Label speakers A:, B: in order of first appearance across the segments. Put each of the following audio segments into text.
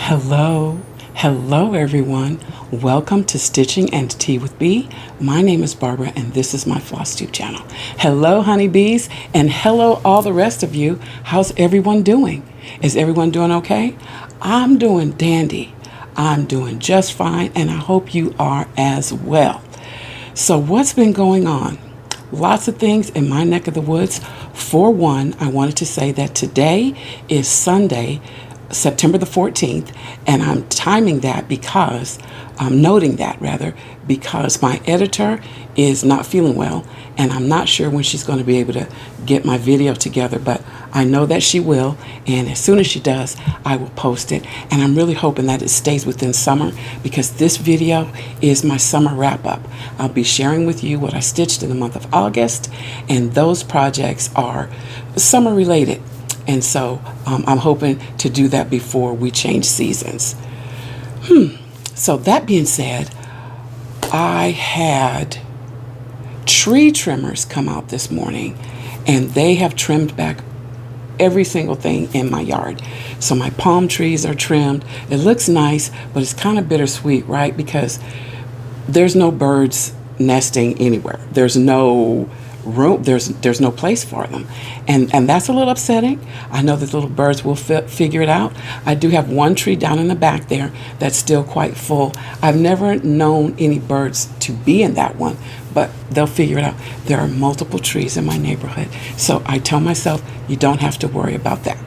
A: Hello everyone. Welcome to Stitching and Tea with Bee. My name is Barbara and this is my Flosstube channel. Hello honeybees and hello all the rest of you. How's everyone doing? Is everyone doing okay? I'm doing dandy. I'm doing just fine and I hope you are as well. So what's been going on? Lots of things in my neck of the woods. For one, I wanted to say that today is Sunday, September the 14th, and I'm timing that because I'm noting that because my editor is not feeling well and I'm not sure when she's going to be able to get my video together, but I know that she will, and as soon as she does, I will post it. And I'm really hoping that it stays within summer because this video is my summer wrap up. I'll be sharing with you what I stitched in the month of August, and those projects are summer related. And so I'm hoping to do that before we change seasons. So that being said, I had tree trimmers come out this morning and they have trimmed back every single thing in my yard. So my palm trees are trimmed. It looks nice, but it's kind of bittersweet, right? Because there's no birds nesting anywhere. There's no room, there's no place for them, and that's a little upsetting. I know that the little birds will figure it out. I do have one tree down in the back there that's still quite full. I've never known any birds to be in that one, but they'll figure it out. There are multiple trees in my neighborhood, so I tell myself you don't have to worry about that.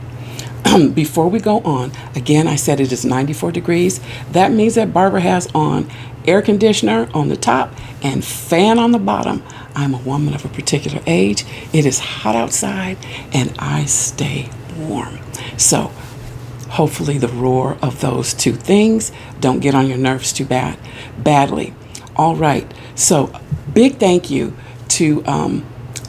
A: Before we go on, again, I said it is 94 degrees. That means that Barbara has on air conditioner on the top and fan on the bottom. I'm a woman of a particular age. It is hot outside and I stay warm. So hopefully the roar of those two things don't get on your nerves too badly. All right. So big thank you to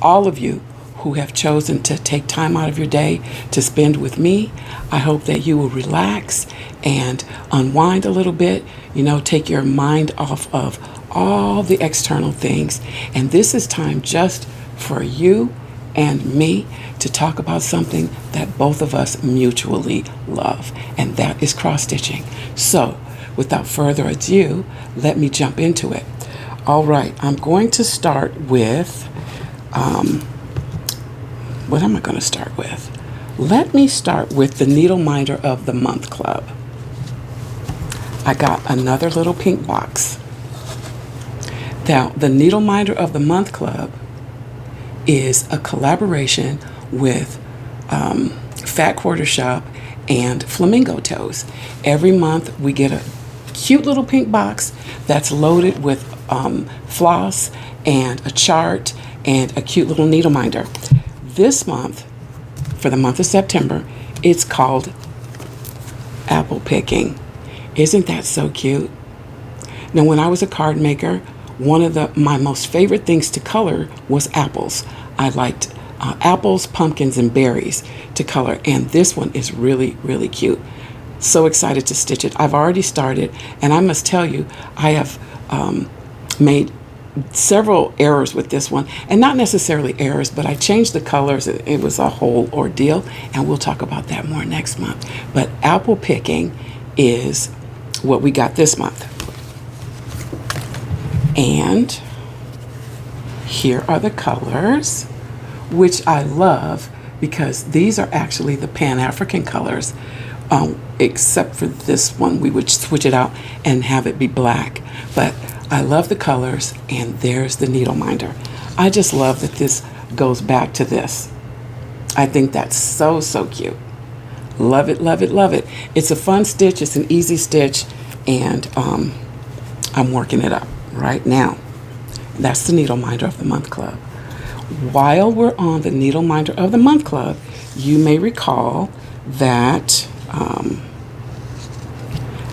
A: all of you who have chosen to take time out of your day to spend with me. I hope that you will relax and unwind a little bit, take your mind off of all the external things. And this is time just for you and me to talk about something that both of us mutually love, and that is cross stitching. So without further ado, let me jump into it. All right, I'm going to start with, what am I going to start with? Let me start with the Needle Minder of the Month Club. I got another little pink box. Now, the Needle Minder of the Month Club is a collaboration with Fat Quarter Shop and Flamingo Toes. Every month we get a cute little pink box that's loaded with floss and a chart and a cute little needle minder. This month, for the month of September, it's called Apple Picking. Isn't that so cute? Now, when I was a card maker, one of my most favorite things to color was apples. I liked apples, pumpkins, and berries to color, and this one is really, really cute. So excited to stitch it. I've already started, and I must tell you, I have made several errors with this one, and not necessarily errors, but I changed the colors. It was a whole ordeal, and we'll talk about that more next month. But Apple Picking is what we got this month. And here are the colors, which I love because these are actually the Pan-African colors, except for this one, we would switch it out and have it be black. But I love the colors, and there's the needle minder. I just love that this goes back to this. I think that's so, so cute. Love it, love it, love it. It's a fun stitch. It's an easy stitch, and I'm working it up right now. That's the Needle Minder of the Month Club. While we're on the Needle Minder of the Month Club, you may recall that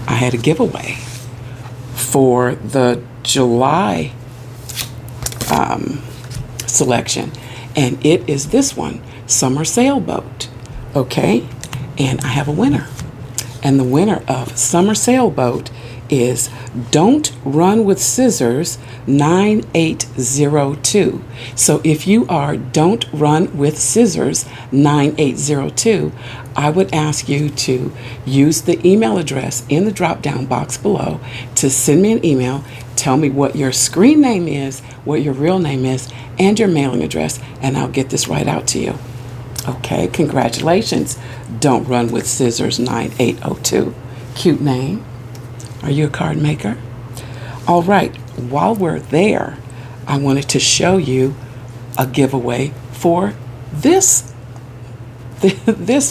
A: I had a giveaway for the July selection, and it is this one, Summer Sailboat. Okay, and I have a winner, and the winner of Summer Sailboat is Don't Run with Scissors 9802. So if you are Don't Run with Scissors 9802, I would ask you to use the email address in the drop down box below to send me an email. Tell me what your screen name is, what your real name is, and your mailing address, and I'll get this right out to you. Okay, congratulations. Don't Run with Scissors 9802. Cute name. Are you a card maker? All right, while we're there, I wanted to show you a giveaway for this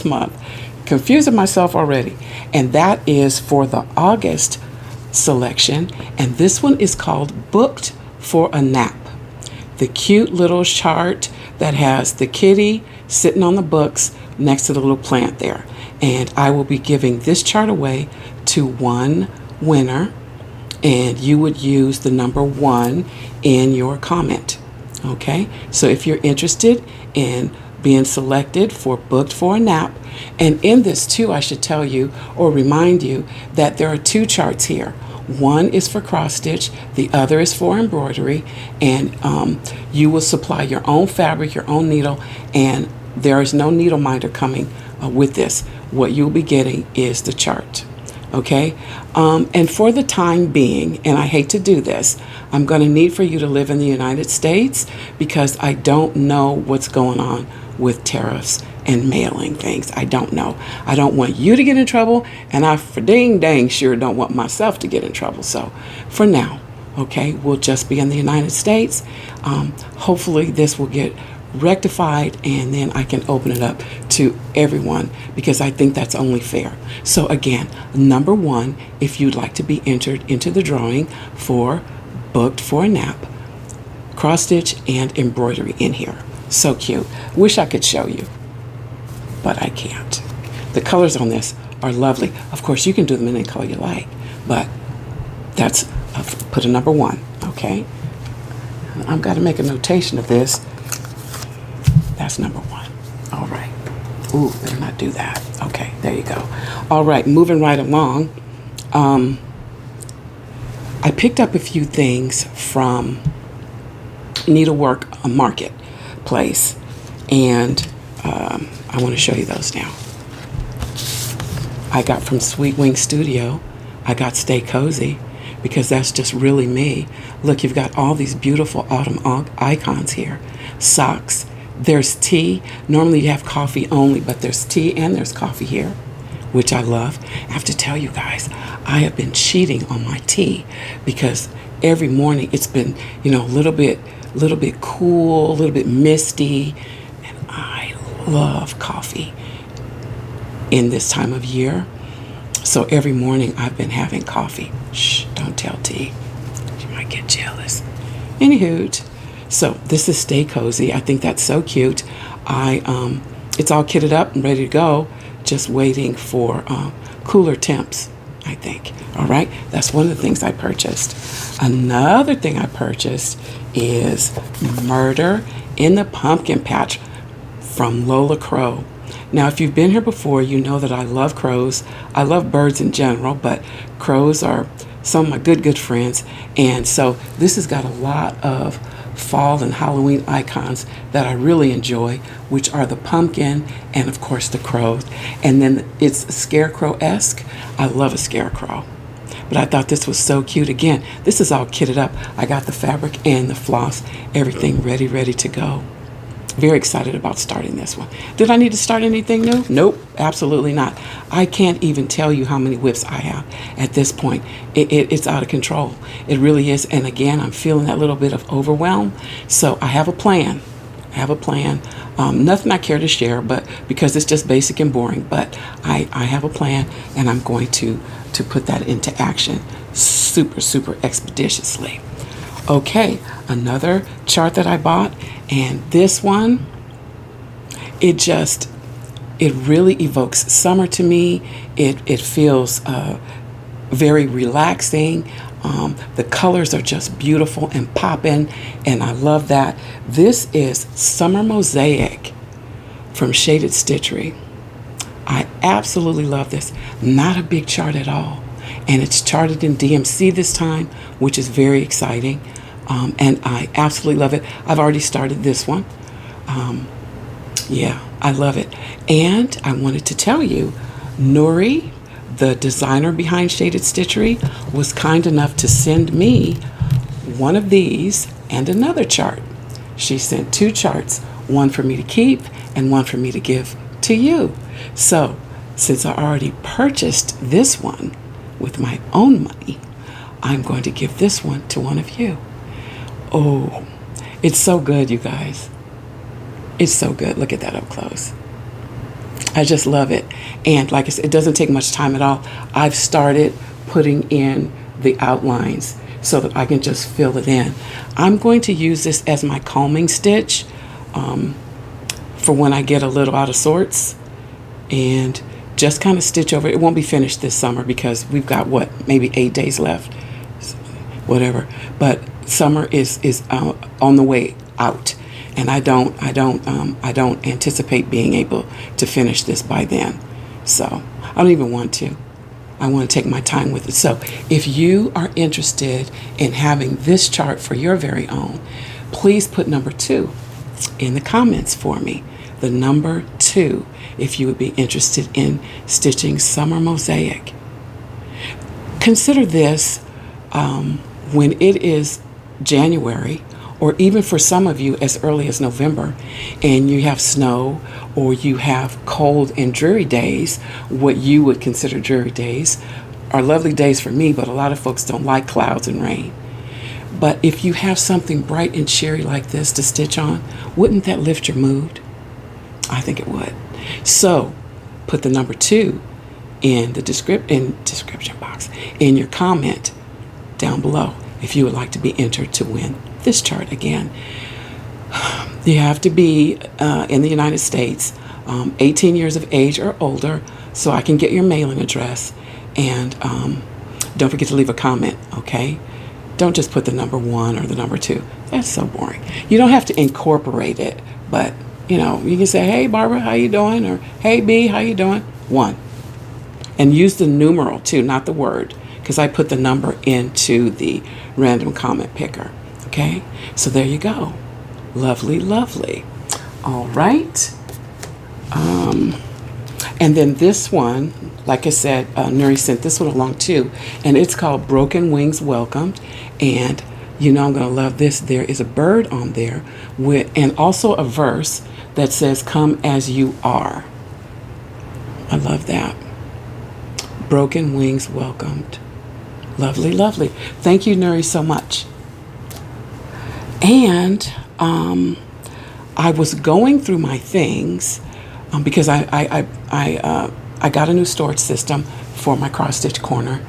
A: month. Confusing myself already. And that is for the August selection. And this one is called Booked for a Nap. The cute little chart that has the kitty sitting on the books next to the little plant there. And I will be giving this chart away to one winner. And you would use the number 1 in your comment. Okay? So if you're interested in being selected for Booked for a Nap. And in this too, I should tell you or remind you that there are 2 charts here. One is for cross stitch, the other is for embroidery, and you will supply your own fabric, your own needle, and there is no needle minder coming with this. What you'll be getting is the chart. Okay, and for the time being, and I hate to do this, I'm going to need for you to live in the United States because I don't know what's going on with tariffs and mailing things. I don't know. I don't want you to get in trouble, and I for dang sure don't want myself to get in trouble. So for now, okay, we'll just be in the United States. Hopefully this will get rectified, and then I can open it up to everyone because I think that's only fair. So again, number 1, if you'd like to be entered into the drawing for Booked for a Nap, cross stitch and embroidery in here. So cute. Wish I could show you, but I can't. The colors on this are lovely. Of course, you can do them in any color you like, but that's put a number 1. Okay, I've got to make a notation of this. That's number 1. All right. Ooh, better not do that. Okay, there you go. All right, moving right along. I picked up a few things from Needlework Marketplace, and I want to show you those now. I got from Sweet Wing Studio, I got Stay Cozy, because that's just really me. Look, you've got all these beautiful autumn icons here. Socks. There's tea. Normally you have coffee only, but there's tea and there's coffee here, which I love. I have to tell you guys, I have been cheating on my tea because every morning it's been, a little bit cool, a little bit misty, and I love coffee in this time of year. So every morning I've been having coffee. Shh, don't tell T. She might get jealous. Anywho, so this is Stay Cozy. I think that's so cute. It's all kitted up and ready to go, just waiting for cooler temps, I think. All right, that's one of the things I purchased. Another thing I purchased is Murder in the Pumpkin Patch from Lola Crow. Now, if you've been here before, you know that I love crows. I love birds in general, but crows are some of my good friends. And so this has got a lot of fall and Halloween icons that I really enjoy, which are the pumpkin and, of course, the crow. And then it's scarecrow-esque. I love a scarecrow. But I thought this was so cute. Again, this is all kitted up. I got the fabric and the floss, everything ready to go. Very excited about starting this one. Did I need to start anything new? Nope, absolutely not. I can't even tell you how many whips I have at this point. It's out of control. It really is. And again, I'm feeling that little bit of overwhelm. So I have a plan. Nothing I care to share, but because it's just basic and boring. But I have a plan, and I'm going to put that into action super expeditiously. Okay, another chart that I bought, and this one, it really evokes summer to me. It feels very relaxing. The colors are just beautiful and popping, and I love that. This is Summer Mosaic from Shaded Stitchery. I absolutely love this. Not a big chart at all. and it's charted in DMC this time, which is very exciting. And I absolutely love it. I've already started this one. Yeah, I love it. And I wanted to tell you, Nuri, the designer behind Shaded Stitchery, was kind enough to send me one of these and another chart. She sent 2 charts, one for me to keep and one for me to give to you. So, since I already purchased this one with my own money, I'm going to give this one to one of you. Oh, it's so good, you guys. It's so good. Look at that up close. I just love it. And like I said, it doesn't take much time at all. I've started putting in the outlines so that I can just fill it in. I'm going to use this as my calming stitch for when I get a little out of sorts, and just kind of stitch over. It won't be finished this summer because we've got maybe 8 days left, whatever. But summer is on the way out, and I don't anticipate being able to finish this by then. So I don't even want to. I want to take my time with it. So if you are interested in having this chart for your very own, please put number 2 in the comments for me. The number 2, if you would be interested in stitching summer mosaic. Consider this when it is January, or even for some of you as early as November, and you have snow or you have cold and dreary days. What you would consider dreary days are lovely days for me, but a lot of folks don't like clouds and rain. But if you have something bright and cheery like this to stitch on, wouldn't that lift your mood? I think it would. So put the number 2 in the description box, in your comment down below, if you would like to be entered to win this chart again. You have to be in the United States, 18 years of age or older, so I can get your mailing address. And don't forget to leave a comment, okay? Don't just put the number 1 or the number 2. That's so boring. You don't have to incorporate it, but you know, you can say, hey Barbara, how you doing? Or hey B, how you doing? 1. And use the numeral too, not the word, because I put the number into the random comment picker. Okay, so there you go. Lovely, lovely. All right. And then this one, like I said, Nuri sent this one along too, and it's called Broken Wings Welcomed. And you know I'm going to love this. There is a bird on there and also a verse that says, come as you are. I love that. Broken Wings Welcomed. Lovely, lovely. Thank you, Nuri, so much. And I was going through my things because I got a new storage system for my cross stitch corner,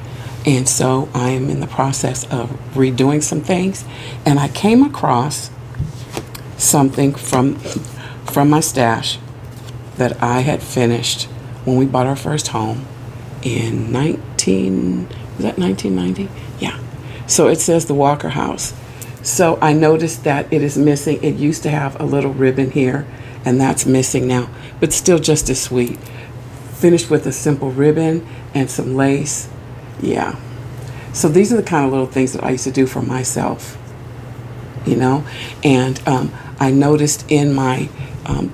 A: and so I am in the process of redoing some things, and I came across something from my stash that I had finished when we bought our first home in 1990? Yeah. So it says the Walker House. So I noticed that it is missing. It used to have a little ribbon here, and that's missing now, but still just as sweet. Finished with a simple ribbon and some lace. Yeah. So these are the kind of little things that I used to do for myself, you know. And I noticed in my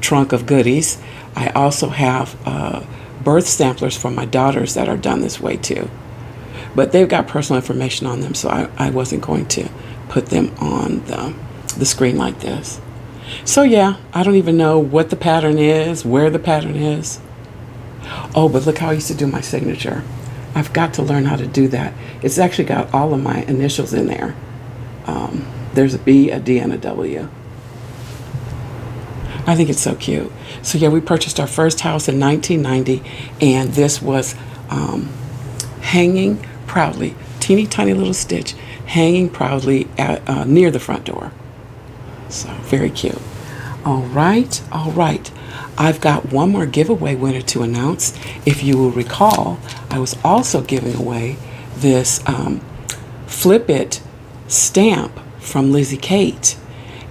A: trunk of goodies, I also have birth samplers for my daughters that are done this way too. But they've got personal information on them, so I wasn't going to put them on the screen like this. So yeah, I don't even know what the pattern is, where the pattern is. Oh, but look how I used to do my signature. I've got to learn how to do that. It's actually got all of my initials in there. There's a B, a D, and a W. I think it's so cute. So yeah, we purchased our first house in 1990, and this was hanging proudly, teeny tiny little stitch, hanging proudly at, near the front door. So very cute. All right, all right. I've got one more giveaway winner to announce. If you will recall, I was also giving away this Flip It stamp from Lizzie Kate,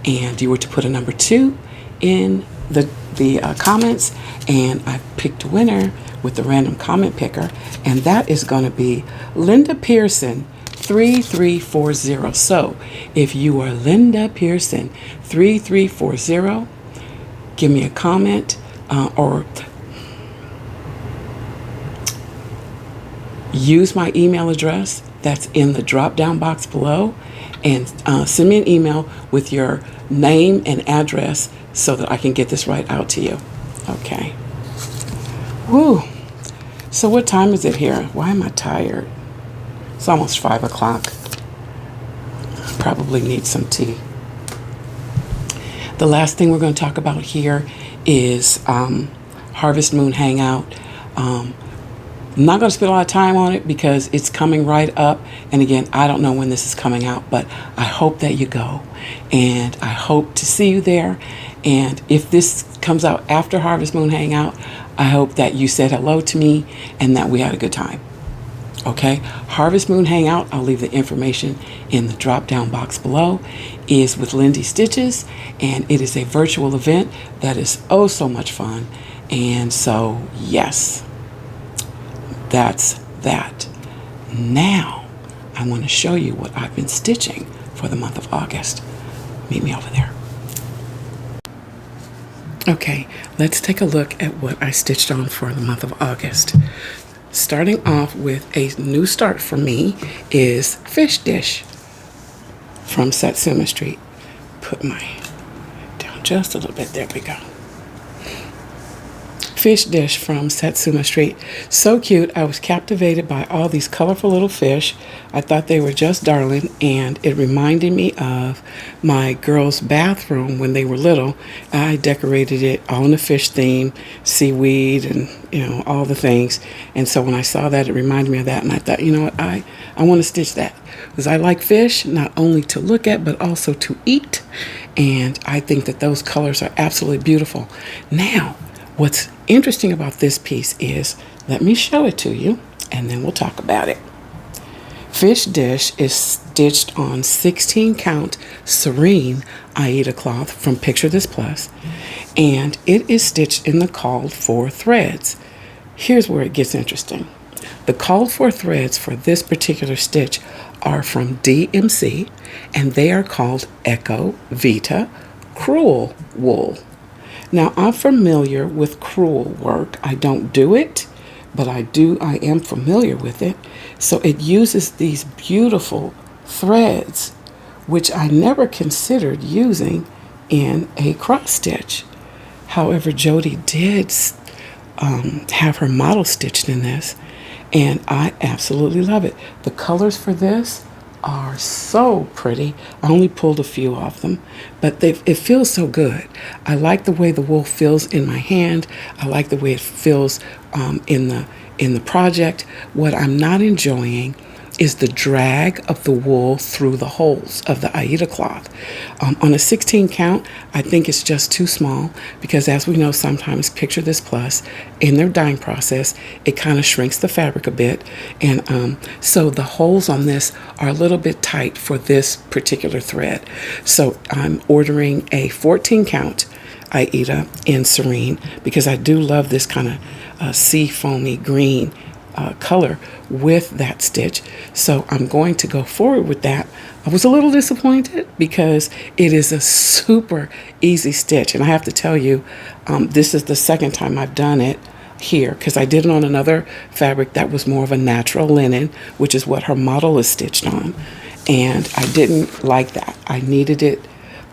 A: and you were to put a number 2 in the comments, and I picked a winner with the random comment picker, and that is going to be Linda Pearson 3340. So if you are Linda Pearson 3340, give me a comment or use my email address that's in the drop down box below, and send me an email with your name and address so that I can get this right out to you. Okay. Woo. So what time is it here? Why am I tired? It's almost 5 o'clock. Probably need some tea. The last thing we're going to talk about here is Harvest Moon Hangout. I'm not going to spend a lot of time on it because it's coming right up. And again, I don't know when this is coming out, but I hope that you go. And I hope to see you there. And if this comes out after Harvest Moon Hangout, I hope that you said hello to me and that we had a good time. Okay? Harvest Moon Hangout, I'll leave the information in the drop down box below, is with Lindy Stitches. And it is a virtual event that is oh so much fun. And so, yes. That's that. Now, I want to show you what I've been stitching for the month of August. Meet me over there. Okay, let's take a look at what I stitched on for the month of August. Starting off with a new start for me is Fish Dish from Satsuma Street. Put my down just a little bit. There we go. Fish Dish from Satsuma Street. So cute. I was captivated by all these colorful little fish. I thought they were just darling, and it reminded me of my girls' bathroom when they were little. I decorated it all in a fish theme, seaweed, and all the things. And so when I saw that, it reminded me of that, and I thought, you know what, I want to stitch that because I like fish not only to look at but also to eat, and I think that those colors are absolutely beautiful. Now, what's interesting about this piece is, let me show it to you and then we'll talk about it. Fish Dish is stitched on 16 count Serene Aida cloth from Picture This Plus, and it is stitched in the called for threads. Here's where it gets interesting. The called for threads for this particular stitch are from DMC, and they are called Echo Vita Crewel Wool. Now, I'm familiar with crewel work. I don't do it, but I am familiar with it. So it uses these beautiful threads, which I never considered using in a cross stitch. However, Jody did have her model stitched in this, and I absolutely love it. The colors for this are so pretty. I only pulled a few of them, but it feels so good. I like the way the wool feels in my hand. I like the way it feels in the project. What I'm not enjoying is the drag of the wool through the holes of the Aida cloth. On a 16 count, I think it's just too small because, as we know, sometimes Picture This Plus, in their dyeing process, it kind of shrinks the fabric a bit. And so the holes on this are a little bit tight for this particular thread. So I'm ordering a 14 count Aida in Serene because I do love this kind of sea foamy green color with that stitch. So I'm going to go forward with that. I was a little disappointed because it is a super easy stitch, and I have to tell you, this is the second time I've done it here because I did it on another fabric that was more of a natural linen, which is what her model is stitched on, and I didn't like that. I needed it.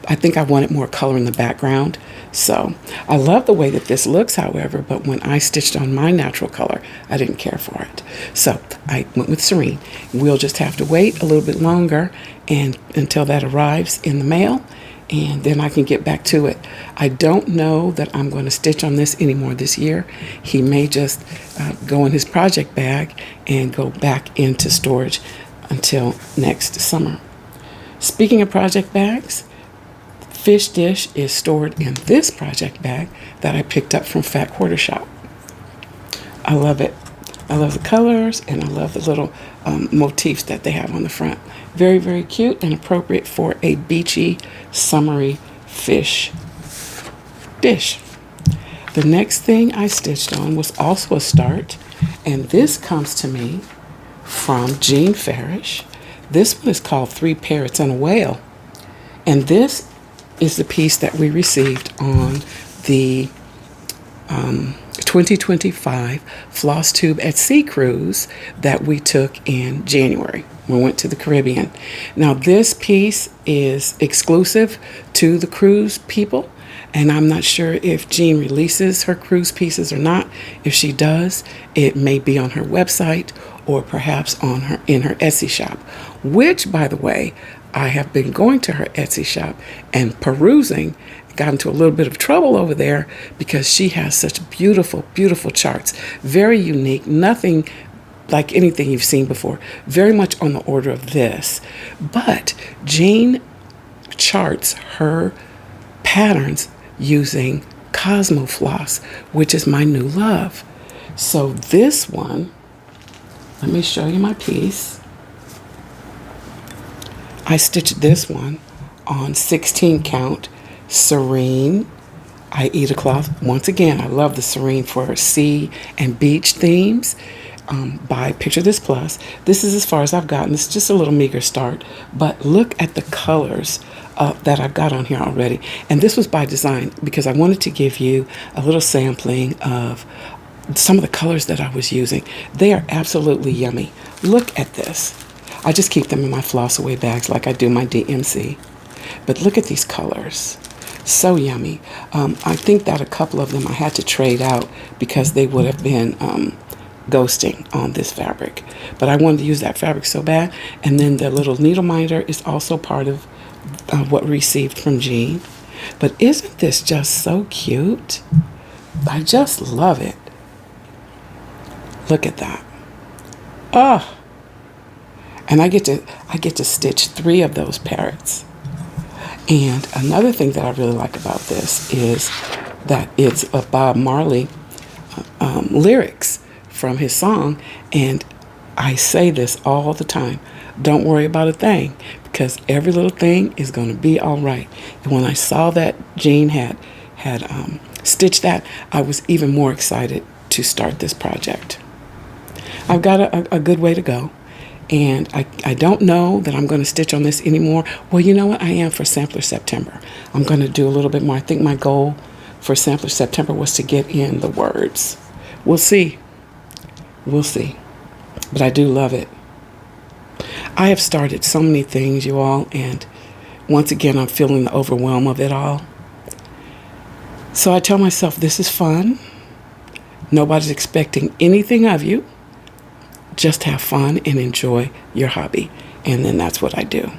A: I think I wanted more color in the background. So I love the way that this looks, however, but when I stitched on my natural color, I didn't care for it. So I went with Serene. We'll just have to wait a little bit longer and until that arrives in the mail, and then I can get back to it. I don't know that I'm going to stitch on this anymore this year. He may just go in his project bag and go back into storage until next summer. Speaking of project bags, Fish Dish is stored in this project bag that I picked up from Fat Quarter Shop. I love it. I love the colors, and I love the little motifs that they have on the front. Very, very cute and appropriate for a beachy, summery fish dish. The next thing I stitched on was also a start, and this comes to me from Jean Farish. This one is called Three Parrots and a Whale, and this is the piece that we received on the 2025 Flosstube at Sea cruise that we took in January. We went to the Caribbean. Now this piece is exclusive to the cruise people, and I'm not sure if Jean releases her cruise pieces or not. If she does, it may be on her website or perhaps on her in her Etsy shop, which, by the way, I have been going to her Etsy shop and perusing. Got into a little bit of trouble over there because she has such beautiful, beautiful charts. Very unique, nothing like anything you've seen before. Very much on the order of this. But Jean charts her patterns using Cosmo Floss, which is my new love. So this one, let me show you my piece. I stitched this one on 16 count Serene Aida cloth. Once again, I love the Serene for sea and beach themes by Picture This Plus. This is as far as I've gotten. It's just a little meager start, but look at the colors that I've got on here already. And this was by design because I wanted to give you a little sampling of some of the colors that I was using. They are absolutely yummy. Look at this. I just keep them in my floss away bags like I do my DMC. But look at these colors. So yummy. I think that a couple of them I had to trade out because they would have been ghosting on this fabric. But I wanted to use that fabric so bad. And then the little needle minder is also part of what we received from Jean. But isn't this just so cute? I just love it. Look at that. Oh. And I get to stitch 3 of those parrots. And another thing that I really like about this is that it's a Bob Marley lyrics from his song. And I say this all the time. Don't worry about a thing because every little thing is going to be all right. And when I saw that Jean had stitched that, I was even more excited to start this project. I've got a good way to go. And I don't know that I'm going to stitch on this anymore. Well, you know what? I am for Sampler September. I'm going to do a little bit more. I think my goal for Sampler September was to get in the words. We'll see. We'll see. But I do love it. I have started so many things, you all. And once again, I'm feeling the overwhelm of it all. So I tell myself, this is fun. Nobody's expecting anything of you. Just have fun and enjoy your hobby. And then that's what I do.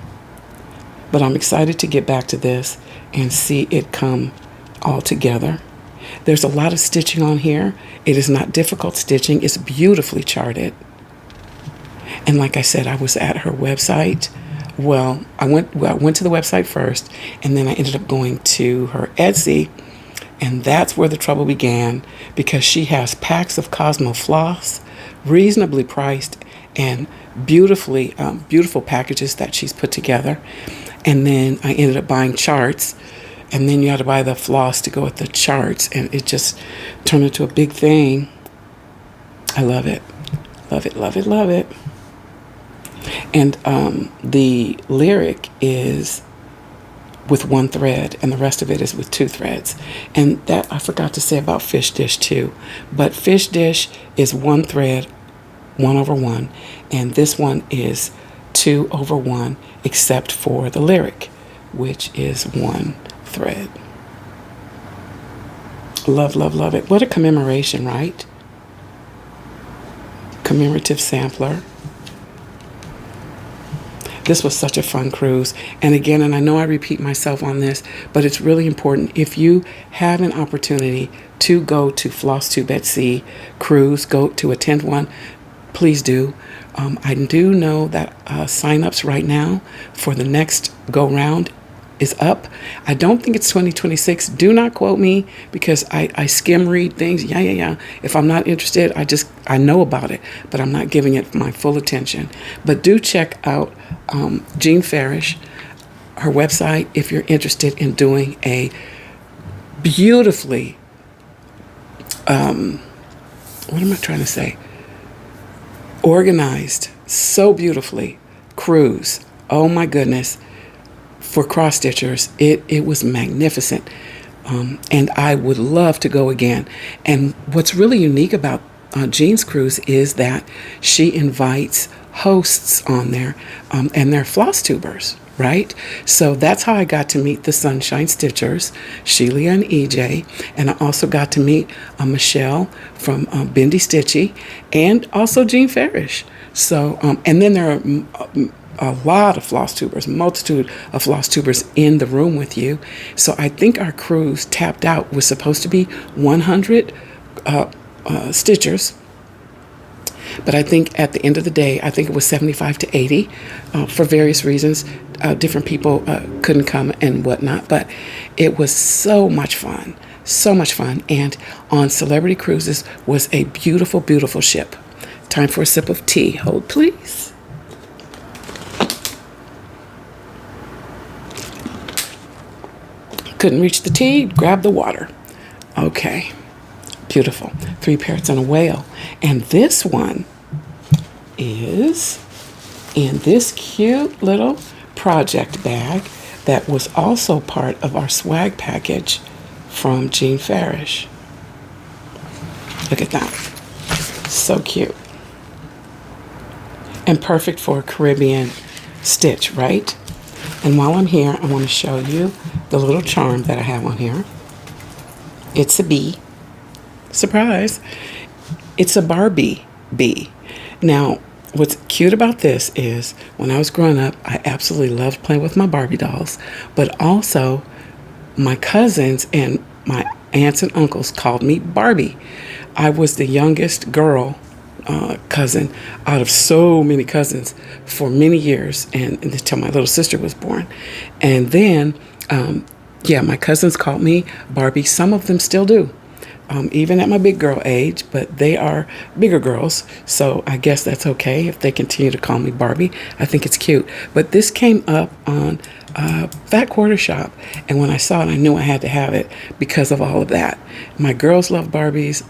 A: But I'm excited to get back to this and see it come all together. There's a lot of stitching on here. It is not difficult stitching. It's beautifully charted. And like I said, I was at her website. Well, I went to the website first, and then I ended up going to her Etsy. And that's where the trouble began because she has packs of Cosmo Floss, reasonably priced and beautiful packages that she's put together. And then I ended up buying charts, and then you had to buy the floss to go with the charts, and it just turned into a big thing. I love it. Love it, love it, love it. And the lyric is with 1 thread, and the rest of it is with 2 threads. And that I forgot to say about Fish Dish too. But Fish Dish is 1 thread, 1/1, and this one is 2/1, except for the lyric, which is 1 thread. Love, love, love it. What a commemoration, right? Commemorative sampler. This was such a fun cruise. And again, and I know I repeat myself on this, but it's really important. If you have an opportunity to go to Flosstube at Sea cruise, go to attend one, please do. I do know that sign-ups right now for the next go-round is up. I don't think it's 2026. Do not quote me because I skim read things. Yeah. If I'm not interested, I know about it, but I'm not giving it my full attention. But do check out Jean Farish, her website, if you're interested in doing a beautifully what am I trying to say? Organized so beautifully cruise. Oh my goodness. For cross stitchers, it was magnificent. And I would love to go again. And what's really unique about Jean's cruise is that she invites hosts on there, and they're floss tubers, right? So that's how I got to meet the Sunshine Stitchers, Sheila and EJ, and I also got to meet Michelle from Bendy Stitchy, and also Jean Farish. So, and then there are a lot of floss tubers, multitude of floss tubers in the room with you. So I think our cruise tapped out was supposed to be 100 stitchers. But I think at the end of the day, I think it was 75 to 80 for various reasons. Different people couldn't come and whatnot, but it was so much fun, so much fun. And on Celebrity Cruises was a beautiful, beautiful ship. Time for a sip of tea. Hold, please. Couldn't reach the tea, grab the water. Okay, beautiful. 3 parrots and a whale. And this one is in this cute little project bag that was also part of our swag package from Jean Farish. Look at that. So cute. And perfect for a Caribbean stitch, right? And while I'm here, I want to show you the little charm that I have on here. It's a bee. Surprise. It's a Barbie bee. Now, what's cute about this is when I was growing up, I absolutely loved playing with my Barbie dolls, but also my cousins and my aunts and uncles called me Barbie. I was the youngest girl cousin out of so many cousins for many years, and until my little sister was born. And then, my cousins called me Barbie. Some of them still do, even at my big girl age, but they are bigger girls, so I guess that's okay if they continue to call me Barbie. I think it's cute. But this came up on Fat Quarter Shop, and when I saw it, I knew I had to have it because of all of that. My girls love Barbies.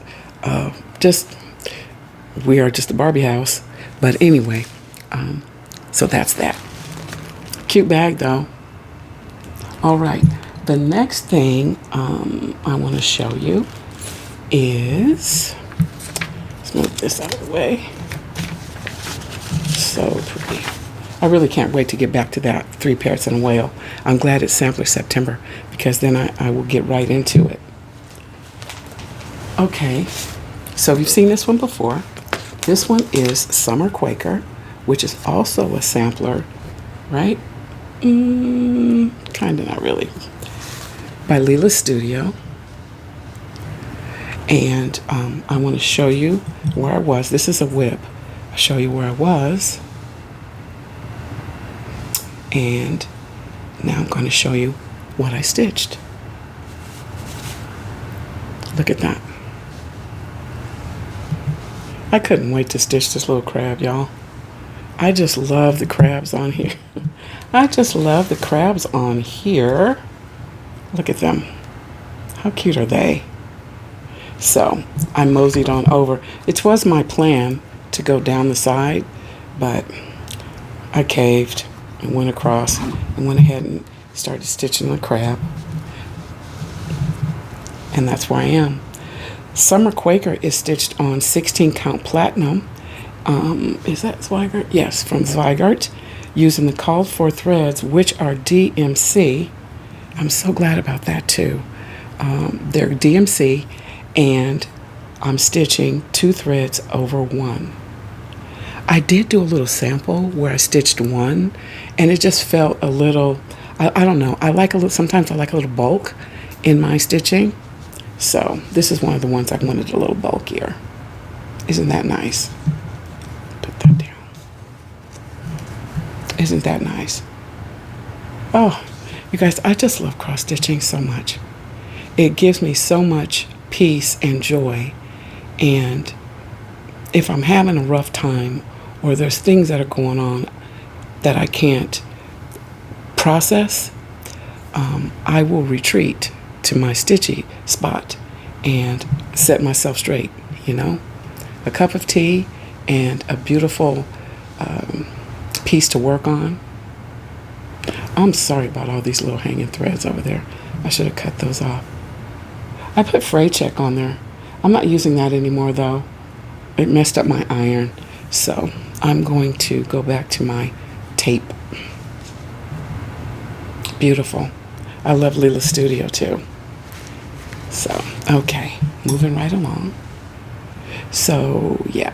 A: We are just a Barbie house. But anyway, so that's that. Cute bag, though. All right. The next thing I want to show you is, let's move this out of the way. So pretty. I really can't wait to get back to that 3 parrots and a whale. I'm glad it's Sampler September because then I will get right into it. Okay. So you've seen this one before. This one is Summer Quaker, which is also a sampler, right? Kind of, not really. By Lila Studio. And I want to show you where I was. This is a whip. I'll show you where I was. And now I'm going to show you what I stitched. Look at that. I couldn't wait to stitch this little crab, y'all. I just love the crabs on here. I just love the crabs on here. Look at them. How cute are they? So I moseyed on over. It was my plan to go down the side, but I caved and went across and went ahead and started stitching the crab. And that's where I am. Summer Quaker is stitched on 16 count platinum. Is that Zweigart? Yes, from Zweigart, using the called for threads, which are DMC. I'm so glad about that too. They're DMC, and I'm stitching 2 threads over 1. I did do a little sample where I stitched 1, and it just felt a little, I don't know, sometimes I like a little bulk in my stitching. So this is one of the ones I wanted a little bulkier. Isn't that nice? Put that down. Isn't that nice? Oh, you guys, I just love cross stitching so much. It gives me so much peace and joy. And if I'm having a rough time or there's things that are going on that I can't process, I will retreat to my stitchy spot and set myself straight, you know. A cup of tea and a beautiful piece to work on. I'm sorry about all these little hanging threads over there. I should have cut those off. I put fray check on there. I'm not using that anymore though. It messed up my iron. So I'm going to go back to my tape. Beautiful. I love Lila Studio too. So, okay, moving right along. So, yeah.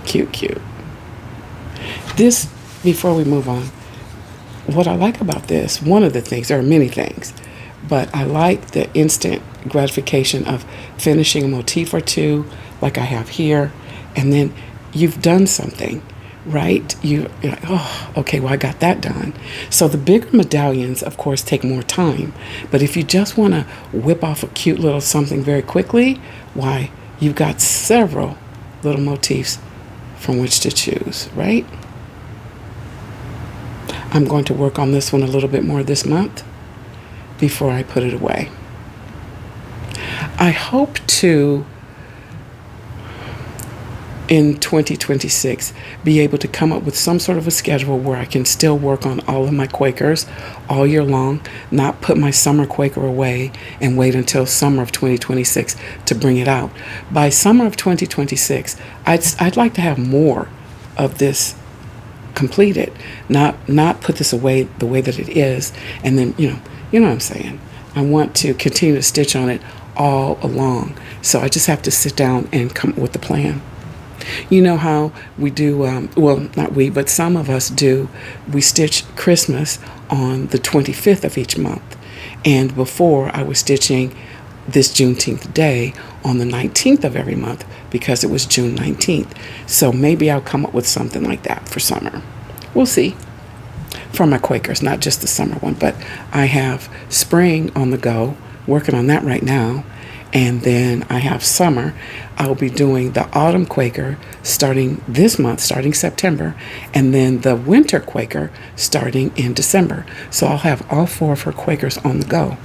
A: Cute, cute. This, before we move on, what I like about this, one of the things, there are many things, but I like the instant gratification of finishing a motif or two, like I have here, and then you've done something, right? You're like, oh, okay, well, I got that done. So the bigger medallions, of course, take more time, but if you just want to whip off a cute little something very quickly, why, you've got several little motifs from which to choose, right? I'm going to work on this one a little bit more this month before I put it away. I hope to, in 2026, be able to come up with some sort of a schedule where I can still work on all of my Quakers all year long, not put my summer Quaker away and wait until summer of 2026 to bring it out. By summer of 2026, I'd like to have more of this completed, not put this away the way that it is, and then you know what I'm saying. I want to continue to stitch on it all along, so I just have to sit down and come up with the plan. You know how we do, well, not we, but some of us do, we stitch Christmas on the 25th of each month, and before I was stitching this Juneteenth day on the 19th of every month because it was June 19th. So maybe I'll come up with something like that for summer. We'll see. For my Quakers, not just the summer one, but I have spring on the go, working on that right now. And then I have summer. I'll be doing the autumn Quaker starting this month, starting September, and then the winter Quaker starting in December. So I'll have all four of her Quakers on the go.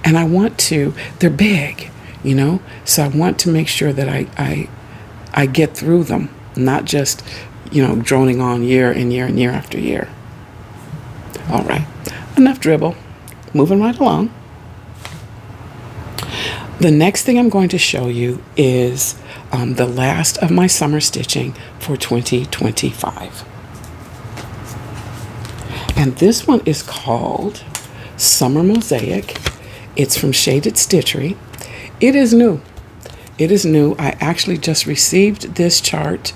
A: And I want to, they're big, you know, so I want to make sure that I get through them, not just, you know, droning on year and year and year after year. All right, enough dribble, moving right along. The next thing I'm going to show you is the last of my summer stitching for 2025. And this one is called Summer Mosaic. It's from Shaded Stitchery. It is new. It is new. I actually just received this chart,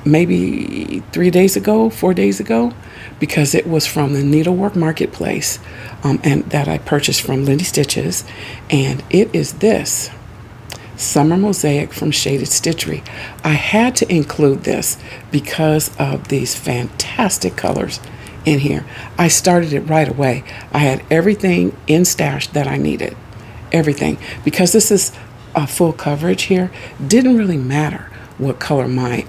A: maybe 3 days ago, 4 days ago, because it was from the Needlework Marketplace, and that I purchased from Lindy Stitches. And it is this, Summer Mosaic from Shaded Stitchery. I had to include this because of these fantastic colors in here. I started it right away. I had everything in stash that I needed. Everything. Because this is a full coverage here, didn't really matter what color my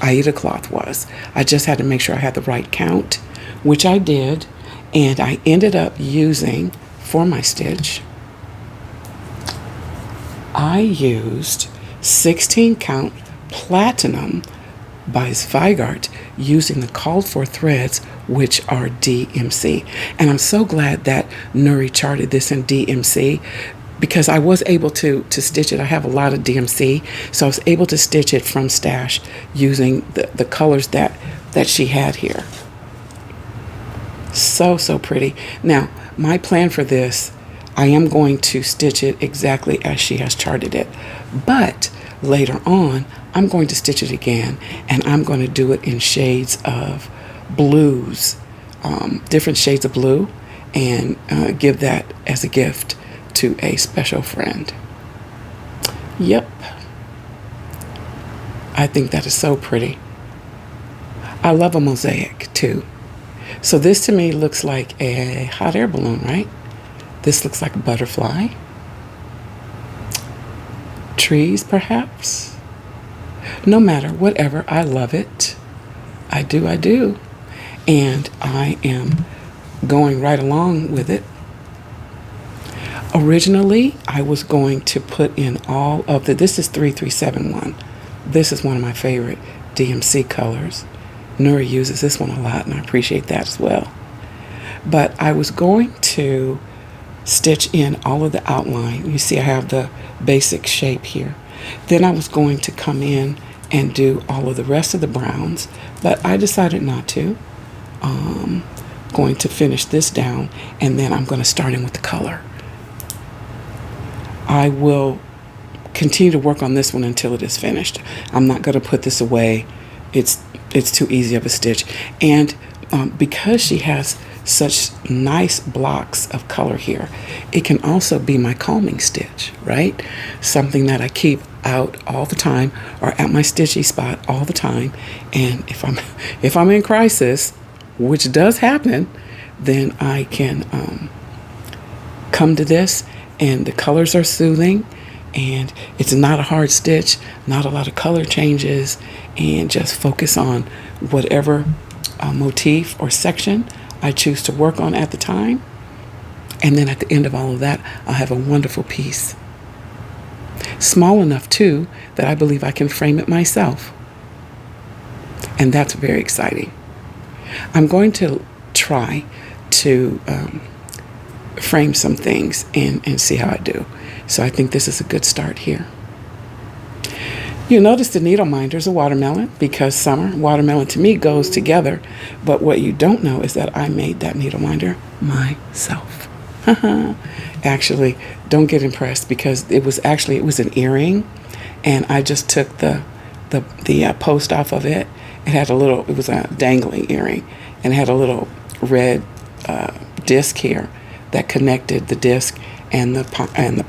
A: Aida cloth was. I just had to make sure I had the right count, which I did, and I ended up using, for my stitch, I used 16 count platinum by Zweigart using the called for threads, which are DMC. And I'm so glad that Nuri charted this in DMC, because I was able to stitch it. I have a lot of DMC, so I was able to stitch it from stash using the colors that she had here. So pretty. Now, my plan for this, I am going to stitch it exactly as she has charted it, but later on, I'm going to stitch it again, and I'm going to do it in shades of blues, different shades of blue, and give that as a gift to a special friend. Yep. I think that is so pretty. I love a mosaic too. So this to me looks like a hot air balloon, right? This looks like a butterfly. Trees, perhaps. No matter, whatever, I love it. I do. And I am going right along with it. Originally, I was going to put in all of this is 3371. This is one of my favorite DMC colors. Nuri uses this one a lot, and I appreciate that as well. But I was going to stitch in all of the outline. You see I have the basic shape here. Then I was going to come in and do all of the rest of the browns, but I decided not to. Going to finish this down, and then I'm going to start in with the color. I will continue to work on this one until it is finished. I'm not going to put this away. It's too easy of a stitch. And because she has such nice blocks of color here, it can also be my calming stitch, right? Something that I keep out all the time, or at my stitchy spot all the time. And if I'm in crisis, which does happen, then I can come to this, and the colors are soothing, and it's not a hard stitch, not a lot of color changes, and just focus on whatever motif or section I choose to work on at the time. And then at the end of all of that, I'll have a wonderful piece. Small enough too that I believe I can frame it myself. And that's very exciting. I'm going to try to frame some things and see how I do. So I think this is a good start here. You'll notice the needle minder is a watermelon, because summer, watermelon to me goes together. But what you don't know is that I made that needle minder myself. Actually, don't get impressed, because it was an earring, and I just took the post off of it. It was a dangling earring, and it had a little red disc here that connected the disc and the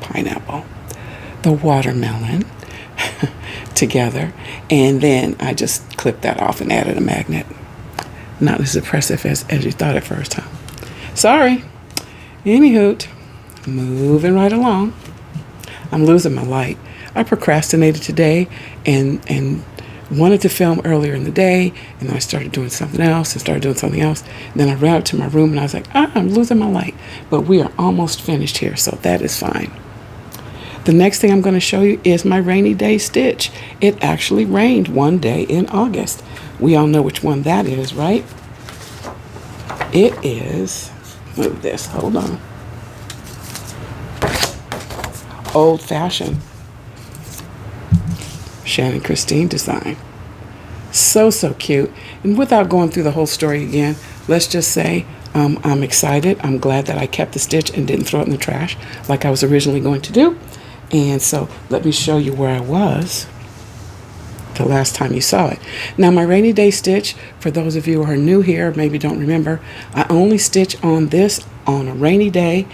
A: pineapple, the watermelon together, and then I just clipped that off and added a magnet. Not as impressive as you thought at first, huh? Sorry. Anywho, moving right along. I'm losing my light. I procrastinated today and wanted to film earlier in the day, and then I started doing something else and then I ran out to my room and I was like, I'm losing my light. But we are almost finished here, so that is fine. The next thing I'm going to show you is my rainy day stitch. It actually rained one day in August. We all know which one that is, right? It is, move this, hold on. Old Fashioned. Shannon Christine design. So cute. And without going through the whole story again, let's just say I'm excited. I'm glad that I kept the stitch and didn't throw it in the trash like I was originally going to do. And so let me show you where I was the last time you saw it. Now, my rainy day stitch, for those of you who are new here, maybe don't remember, I only stitch on this on a rainy day,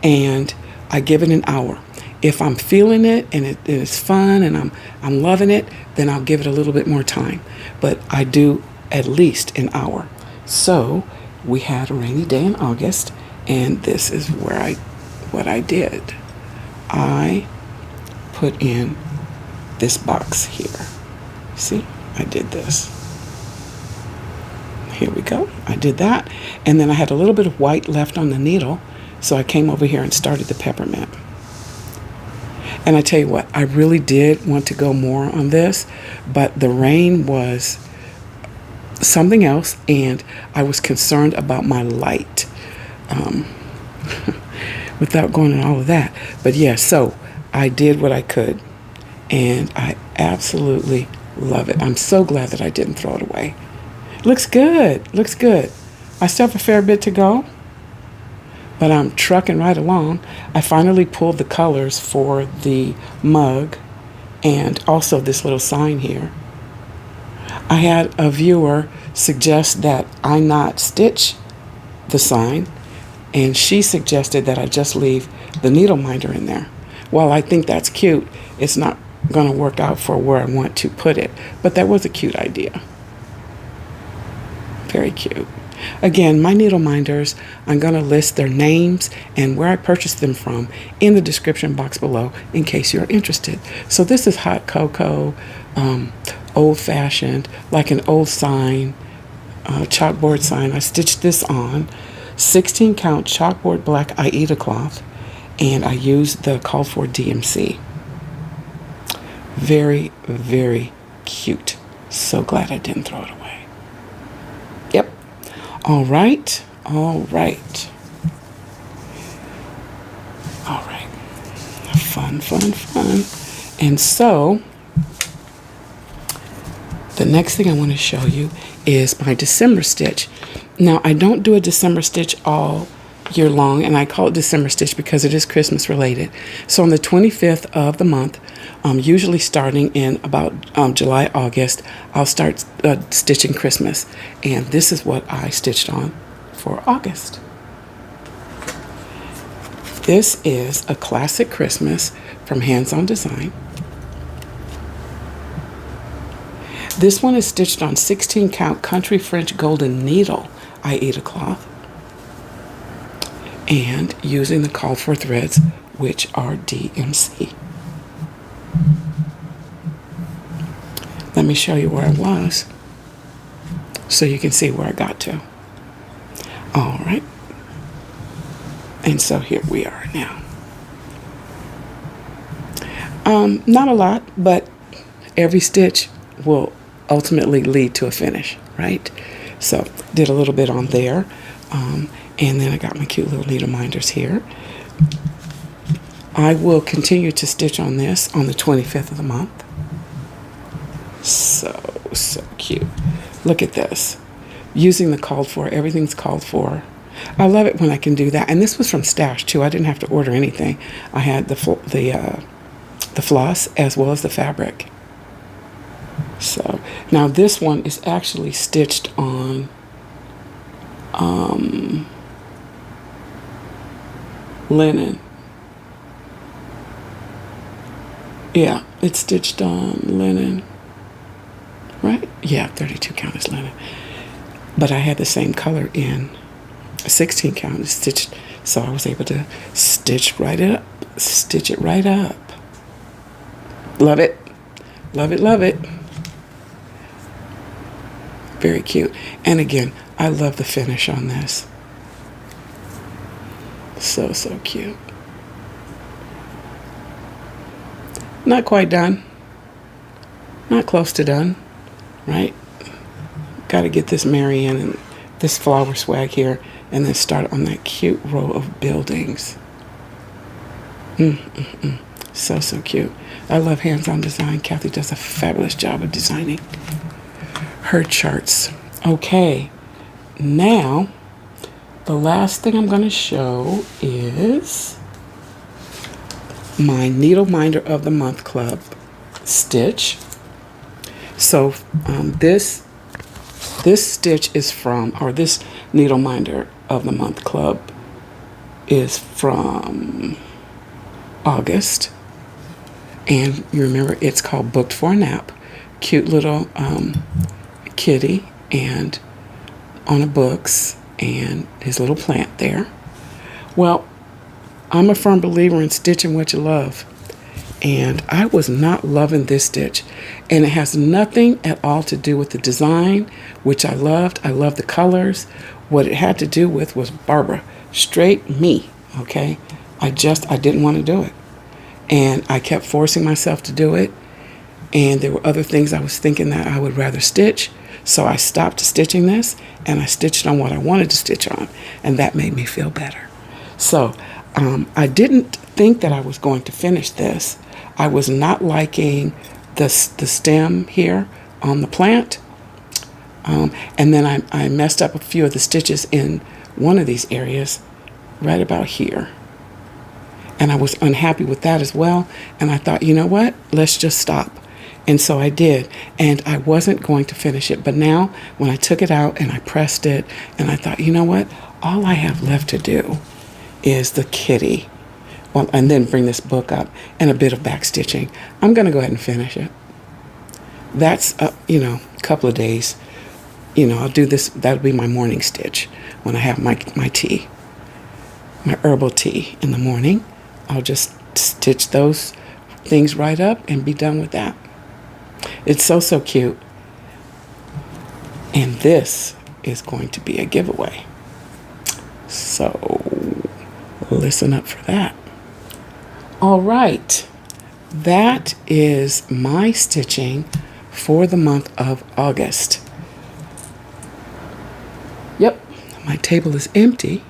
A: and I give it an hour. If I'm feeling it and it is fun and I'm loving it, then I'll give it a little bit more time. But I do at least an hour. So we had a rainy day in August, and this is what I did. I put in this box here. See, I did this. Here we go. I did that. And then I had a little bit of white left on the needle, so I came over here and started the peppermint. And I tell you what, I really did want to go more on this, but the rain was something else, and I was concerned about my light without going into all of that. But yeah, so I did what I could, and I absolutely love it. I'm so glad that I didn't throw it away. Looks good. Looks good. I still have a fair bit to go, but I'm trucking right along. I finally pulled the colors for the mug and also this little sign here. I had a viewer suggest that I not stitch the sign, and she suggested that I just leave the needle minder in there. While I think that's cute, it's not going to work out for where I want to put it, but that was a cute idea. Very cute. Again, my needle minders, I'm going to list their names and where I purchased them from in the description box below in case you're interested. So this is hot cocoa, old fashioned, like an old sign, chalkboard sign. I stitched this on 16 count chalkboard black Aida cloth, and I used the called for DMC. Very, very cute. So glad I didn't throw it away. Yep. All right. All right. All right. Fun, fun, fun. And so the next thing I want to show you is my December stitch. Now, I don't do a December stitch all year long, and I call it December stitch because it is Christmas related. So on the 25th of the month, usually starting in about July, August, I'll start stitching Christmas. And this is what I stitched on for August. This is a classic Christmas from Hands On Design. This one is stitched on 16 count country French golden needle Aida cloth, and using the call for threads, which are DMC. Let me show you where I was so you can see where I got to. All right. And so here we are now. Not a lot, but every stitch will ultimately lead to a finish, right? So did a little bit on there. And then I got my cute little needle minders here. I will continue to stitch on this on the 25th of the month. So cute. Look at this. Using the called for, everything's called for. I love it when I can do that. And this was from Stash too. I didn't have to order anything. I had the floss as well as the fabric. So now this one is actually stitched on linen. Yeah, it's stitched on linen, right? Yeah, 32 count is linen. But I had the same color in 16 count stitched, so I was able to stitch it right up. Love it, love it, love it. Very cute. And again, I love the finish on this. So cute. Not quite done. Not close to done, right? Got to get this Marianne and this flower swag here, and then start on that cute row of buildings. So cute. I love Hands On Design. Kathy does a fabulous job of designing her charts. Okay, now the last thing I'm going to show is my Needle Minder of the Month Club stitch. So this stitch is from, or this Needle Minder of the Month Club is from August, and you remember it's called Booked for a Nap. Cute little kitty and on a books and his little plant there. Well, I'm a firm believer in stitching what you love, and I was not loving this stitch, and it has nothing at all to do with the design, which I loved. I loved the colors. What it had to do with was Barbara, straight me, okay? I didn't want to do it, and I kept forcing myself to do it, and there were other things I was thinking that I would rather stitch, so I stopped stitching this, and I stitched on what I wanted to stitch on, and that made me feel better. So I didn't think that I was going to finish this. I was not liking the stem here on the plant, and then I messed up a few of the stitches in one of these areas right about here, and I was unhappy with that as well, and I thought, you know what, let's just stop. And so I did, and I wasn't going to finish it. But now, when I took it out and I pressed it, and I thought, you know what, all I have left to do is the kitty. Well, and then bring this book up and a bit of back stitching. I'm going to go ahead and finish it. That's, a couple of days. I'll do this. That'll be my morning stitch when I have my tea, my herbal tea in the morning. I'll just stitch those things right up and be done with that. It's so cute. And this is going to be a giveaway. So listen up for that. All right, that is my stitching for the month of August. Yep, my table is empty.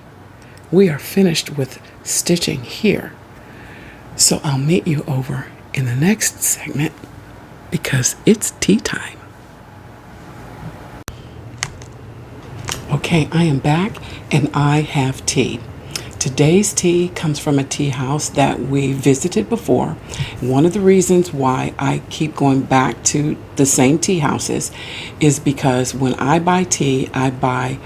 A: We are finished with stitching here. So I'll meet you over in the next segment because it's tea time. Okay, I am back and I have tea. Today's tea comes from a tea house that we visited before. One of the reasons why I keep going back to the same tea houses is because when I buy tea, I buy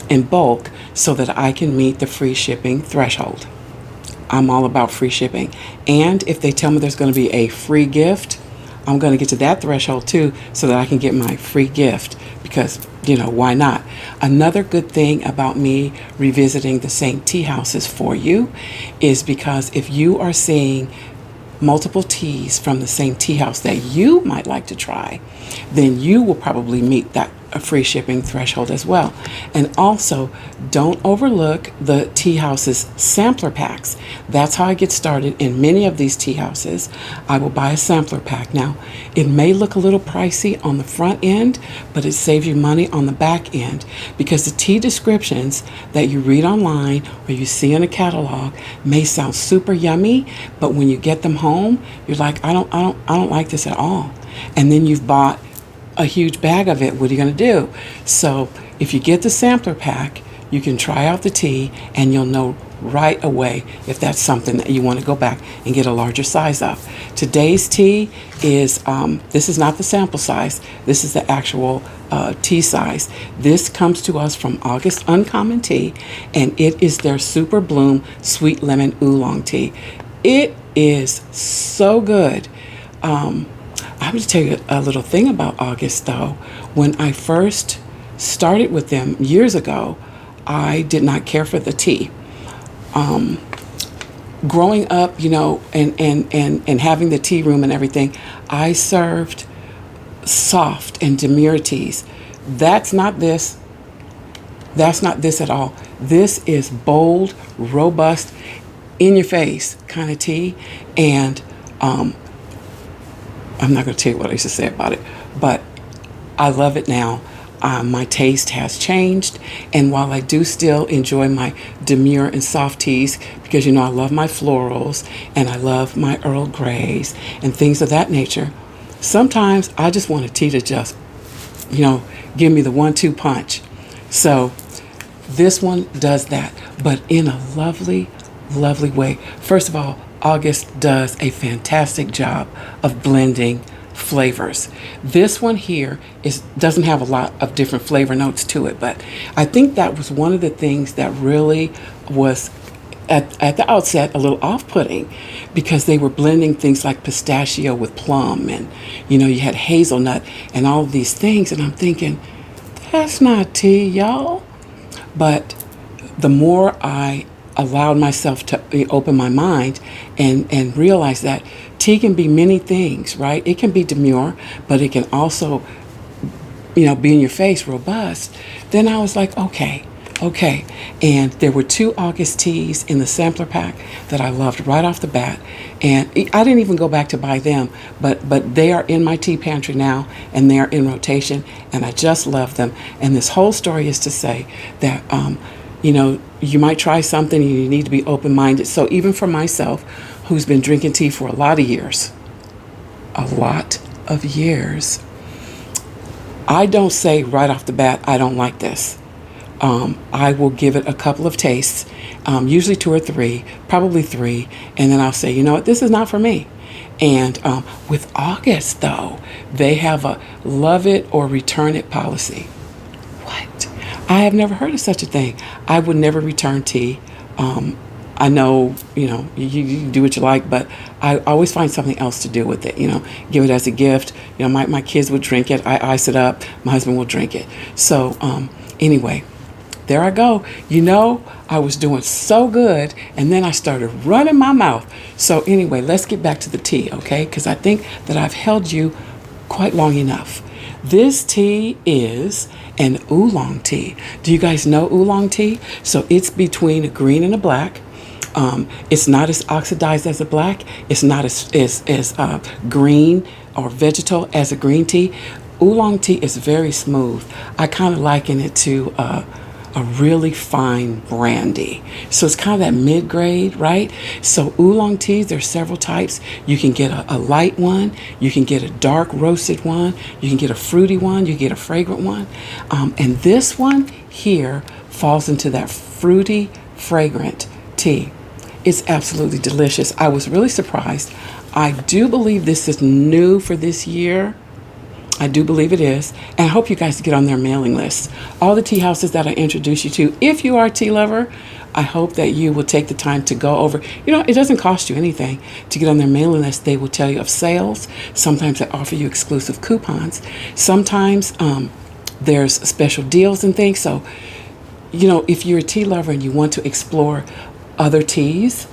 A: in bulk so that I can meet the free shipping threshold. I'm all about free shipping. And if they tell me there's going to be a free gift, I'm going to get to that threshold too so that I can get my free gift because, you know, why not? Another good thing about me revisiting the same tea houses for you is because if you are seeing multiple teas from the same tea house that you might like to try, then you will probably meet that free shipping threshold as well. And also, don't overlook the tea house's sampler packs. That's how I get started in many of these tea houses. I will buy a sampler pack. Now, it may look a little pricey on the front end, but it saves you money on the back end because the tea descriptions that you read online or you see in a catalog may sound super yummy, but when you get them home, you're like, I don't like this at all. And then you've bought a huge bag of it. What are you going to do? So if you get the sampler pack, you can try out the tea and you'll know right away if that's something that you want to go back and get a larger size of. Today's tea is, this is not the sample size. This is the actual tea size. This comes to us from August Uncommon Tea, and it is their Super Bloom Sweet Lemon Oolong Tea. It is so good. I'm going to tell you a little thing about August, though. When I first started with them years ago, I did not care for the tea. Growing up, you know, and having the tea room and everything, I served soft and demure teas. That's not this. That's not this at all. This is bold, robust, in your face kind of tea. And I'm not going to tell you what I used to say about it, but I love it now. My taste has changed, and while I do still enjoy my demure and soft teas, because, you know, I love my florals and I love my Earl Greys and things of that nature, sometimes I just want a tea to just, you know, give me the 1-2 punch. So this one does that, but in a lovely, lovely way. First of all, August does a fantastic job of blending flavors. This one here doesn't have a lot of different flavor notes to it, but I think that was one of the things that really was at the outset a little off-putting, because they were blending things like pistachio with plum, and, you know, you had hazelnut and all of these things, and I'm thinking, that's not tea, y'all. But the more I allowed myself to open my mind and realize that tea can be many things, right? It can be demure, but it can also, you know, be in your face, robust. Then I was like, okay. And there were 2 August teas in the sampler pack that I loved right off the bat. And I didn't even go back to buy them, but they are in my tea pantry now, and they are in rotation, and I just love them. And this whole story is to say that, you know, you might try something and you need to be open-minded. So even for myself, who's been drinking tea for a lot of years, I don't say right off the bat, I don't like this. I will give it a couple of tastes, usually 2 or 3, probably 3, and then I'll say, you know what, this is not for me. And with August, though, they have a love it or return it policy. What? I have never heard of such a thing. I would never return tea. I know, you know, you can do what you like, but I always find something else to do with it, you know, give it as a gift. You know, my kids would drink it. I ice it up. My husband will drink it. So anyway, there I go. You know, I was doing so good, and then I started running my mouth. So anyway, let's get back to the tea, okay? Because I think that I've held you quite long enough. This tea is an oolong tea. Do you guys know oolong tea? So it's between a green and a black. It's not as oxidized as a black. It's not as green or vegetal as a green tea. Oolong tea is very smooth. I kind of liken it to a really fine brandy. So it's kind of that mid-grade, right? So oolong teas, there's several types. You can get a light one. You can get a dark roasted one. You can get a fruity one. You can get a fragrant one. And this one here falls into that fruity, fragrant tea. It's absolutely delicious. I was really surprised. I do believe this is new for this year. I do believe it is. And I hope you guys get on their mailing list. All the tea houses that I introduce you to, if you are a tea lover, I hope that you will take the time to go over. You know, it doesn't cost you anything to get on their mailing list. They will tell you of sales. Sometimes they offer you exclusive coupons. Sometimes there's special deals and things. So, you know, if you're a tea lover and you want to explore other teas,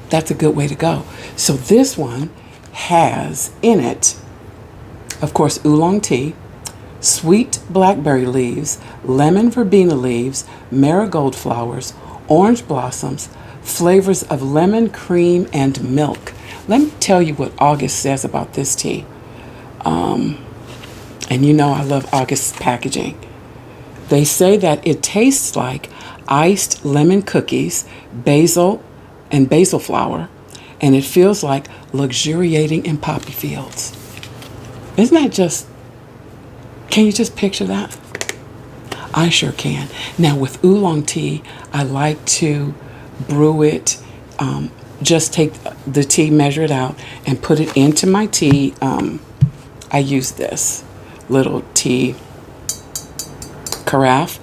A: that's a good way to go. So this one has in it, of course, oolong tea, sweet blackberry leaves, lemon verbena leaves, marigold flowers, orange blossoms, flavors of lemon, cream, and milk. Let me tell you what August says about this tea. And you know I love August's packaging. They say that it tastes like iced lemon cookies, basil, and basil flower, and it feels like luxuriating in poppy fields. Isn't that just, can you just picture that? I sure can. Now with oolong tea, I like to brew it, just take the tea, measure it out, and put it into my tea. I use this little tea carafe.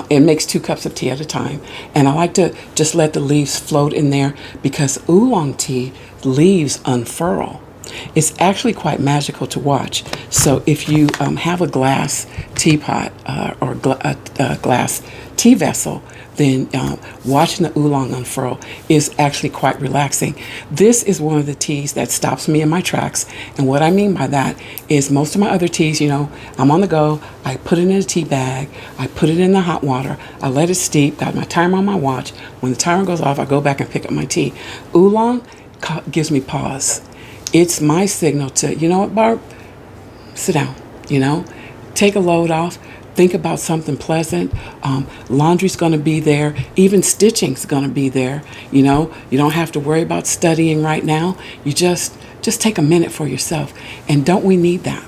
A: It makes 2 cups of tea at a time. And I like to just let the leaves float in there because oolong tea leaves unfurl. It's actually quite magical to watch. So if you have a glass teapot or a glass tea vessel, then watching the oolong unfurl is actually quite relaxing. This is one of the teas that stops me in my tracks. And what I mean by that is most of my other teas, you know, I'm on the go. I put it in a tea bag. I put it in the hot water. I let it steep, got my timer on my watch. When the timer goes off, I go back and pick up my tea. Oolong gives me pause. It's my signal to, you know what, Barb? Sit down, you know, take a load off. Think about something pleasant. Laundry's going to be there. Even stitching's going to be there. You know, you don't have to worry about studying right now. You just take a minute for yourself. And don't we need that?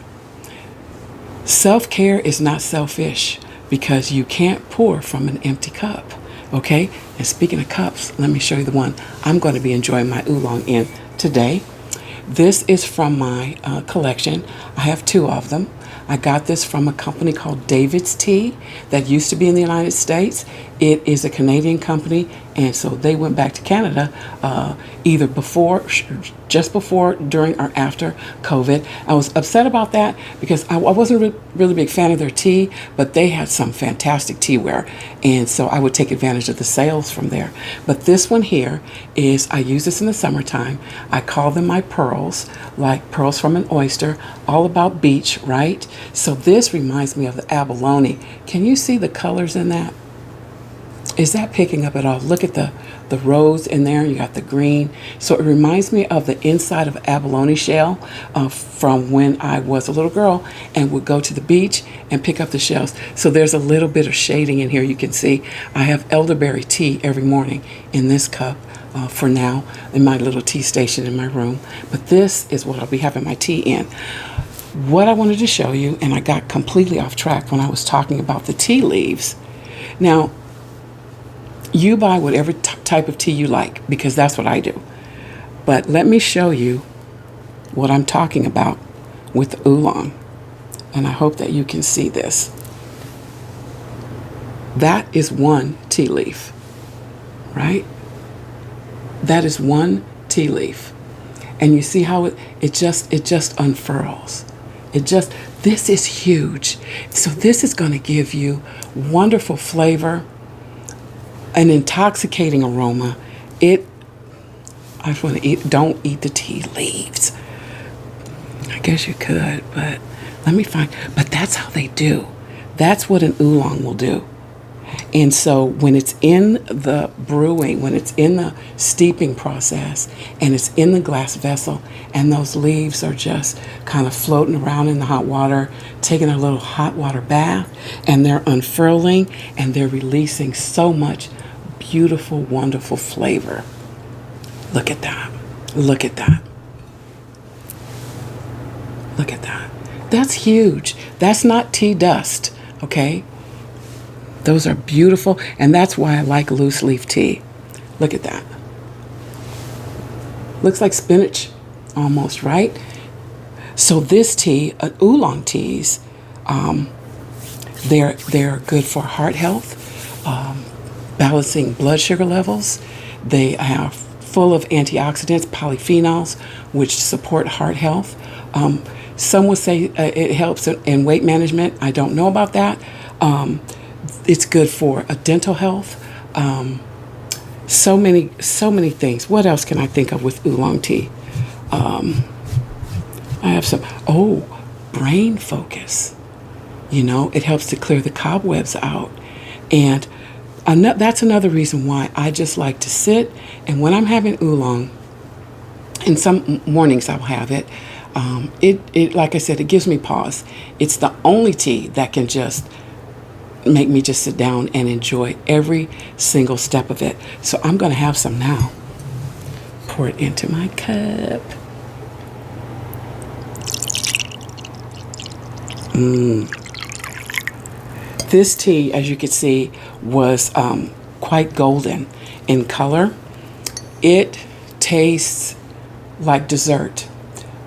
A: Self-care is not selfish because you can't pour from an empty cup. Okay? And speaking of cups, let me show you the one I'm going to be enjoying my oolong in today. This is from my collection. I have 2 of them. I got this from a company called David's Tea that used to be in the United States. It is a Canadian company, and so they went back to Canada either before, just before, during, or after COVID. I was upset about that because I wasn't a really big fan of their tea, but they had some fantastic teaware, and so I would take advantage of the sales from there. But this one here is, I use this in the summertime. I call them my pearls, like pearls from an oyster, all about beach, right? So this reminds me of the abalone. Can you see the colors in that? Is that picking up at all? Look at the rose in there. You got the green. So it reminds me of the inside of abalone shell from when I was a little girl and would go to the beach and pick up the shells. So there's a little bit of shading in here. You can see I have elderberry tea every morning in this cup for now in my little tea station in my room. But this is what I'll be having my tea in. What I wanted to show you, and I got completely off track when I was talking about the tea leaves. Now, you buy whatever type of tea you like, because that's what I do. But let me show you what I'm talking about with the oolong. And I hope that you can see this. That is one tea leaf, right? That is one tea leaf. And you see how it just unfurls. This is huge. So this is going to give you wonderful flavor, an intoxicating aroma. I just want to eat, don't eat the tea leaves. I guess you could, but let me find, but that's how they do. That's what an oolong will do. And so when it's in the brewing, when it's in the steeping process and it's in the glass vessel and those leaves are just kind of floating around in the hot water, taking a little hot water bath, and they're unfurling and they're releasing so much beautiful, wonderful flavor. Look at that. Look at that. Look at that. That's huge. That's not tea dust, okay? Those are beautiful, and that's why I like loose leaf tea. Look at that. Looks like spinach almost, right? So this tea, oolong teas, they're good for heart health, balancing blood sugar levels. They are full of antioxidants, polyphenols, which support heart health. Some would say it helps in weight management. I don't know about that. It's good for dental health. So many things. What else can I think of with oolong tea? I have some. Oh, brain focus. You know, it helps to clear the cobwebs out. And that's another reason why I just like to sit. And when I'm having oolong, and some mornings I'll have it, it like I said, it gives me pause. It's the only tea that can just make me just sit down and enjoy every single step of it. So I'm going to have some now. Pour it into my cup. This tea, as you can see, was quite golden in color. It tastes like dessert.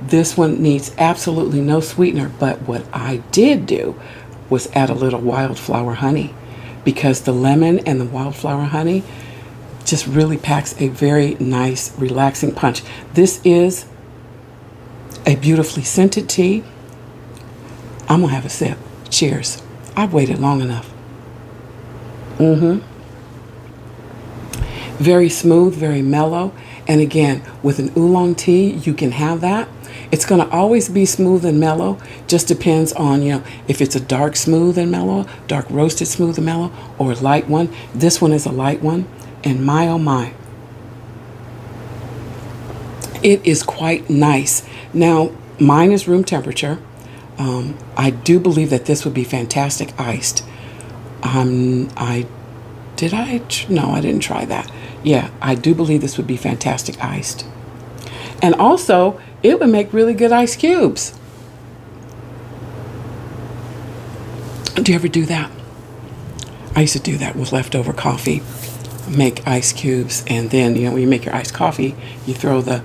A: This one needs absolutely no sweetener, but what I did do was add a little wildflower honey, because the lemon and the wildflower honey just really packs a very nice, relaxing punch. This is a beautifully scented tea. I'm gonna have a sip. Cheers. I've waited long enough. Very smooth, very mellow. And again, with an oolong tea, you can have that. It's going to always be smooth and mellow. Just depends on, if it's a dark smooth and mellow, dark roasted smooth and mellow, or a light one. This one is a light one. And my, oh my, it is quite nice. Now, mine is room temperature. I do believe that this would be fantastic iced. No, I didn't try that. Yeah, I do believe this would be fantastic iced. And also, it would make really good ice cubes. Do you ever do that? I used to do that with leftover coffee. Make ice cubes, and then, when you make your iced coffee, you throw the...